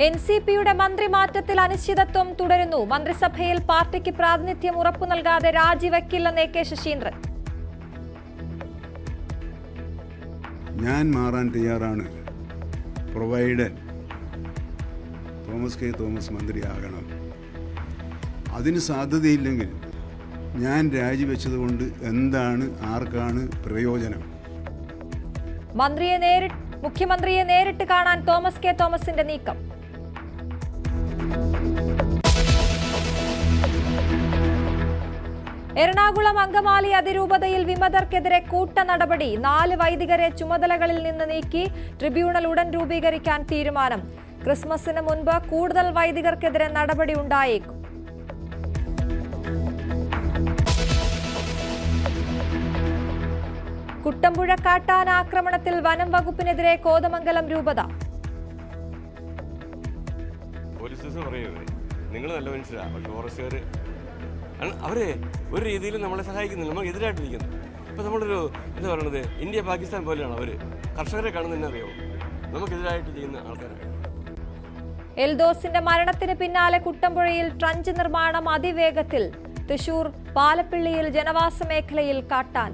NCPയുടെ മന്ത്രിമാറ്റത്തിൽ അനിശ്ചിതത്വം തുടരുന്നു. മന്ത്രിസഭയിൽ പാർട്ടിക്ക് പ്രാതിനിധ്യം ഉറപ്പു നൽകാതെ രാജിവെക്കില്ലെന്ന് AK ശശീന്ദ്രൻ. ഞാൻ മാറാൻ തയ്യാറാണ്, പ്രൊവൈഡഡ് തോമസ് കെ തോമസ് മന്ത്രിയാകണം. അതിന് സാധ്യതയില്ലെങ്കിൽ ഞാൻ രാജിവെച്ചതുകൊണ്ട് എന്താണ്, ആർക്കാണ് പ്രയോജനം? മുഖ്യമന്ത്രിയെ നേരിട്ട് കാണാൻ തോമസ് കെ തോമസിന്റെ നീക്കം. എറണാകുളം അങ്കമാലി അതിരൂപതയിൽ വിമതർക്കെതിരെ കൂട്ട നടപടി. 4 വൈദികരെ ചുമതലകളിൽ നിന്ന് നീക്കി. ട്രിബ്യൂണൽ ഉടൻ രൂപീകരിക്കാൻ തീരുമാനം. ക്രിസ്മസിന് മുൻപ് കൂടുതൽ വൈദികർക്കെതിരെ നടപടി ഉണ്ടായേക്കും. കുട്ടമ്പുഴ കാട്ടാന ആക്രമണത്തിൽ വനം വകുപ്പിനെതിരെ കോതമംഗലം രൂപത. നിങ്ങൾ നല്ല മനുഷ്യരാണ്, പക്ഷെ ഫോറസ്റ്റുകാർ അവരെ ഒരു രീതിയിലും നമ്മളെ സഹായിക്കുന്നില്ല, നമ്മൾ എതിരായിട്ടിരിക്കുന്നു. ഇപ്പം നമ്മളൊരു എന്താ പറയണത്, ഇന്ത്യ പാകിസ്ഥാൻ പോലെയാണ്. അവർ കർഷകരെ കാണുന്നതന്നെ അറിയാമോ, നമുക്കെതിരായിട്ട് ചെയ്യുന്ന ആൾക്കാരാണ്. എൽദോസിന്റെ മരണത്തിന് പിന്നാലെ കുട്ടമ്പുഴയിൽ ട്രഞ്ച് നിർമ്മാണം അതിവേഗത്തിൽ. തൃശൂർ പാലപ്പിള്ളിയിൽ ജനവാസ മേഖലയിൽ കാട്ടാന.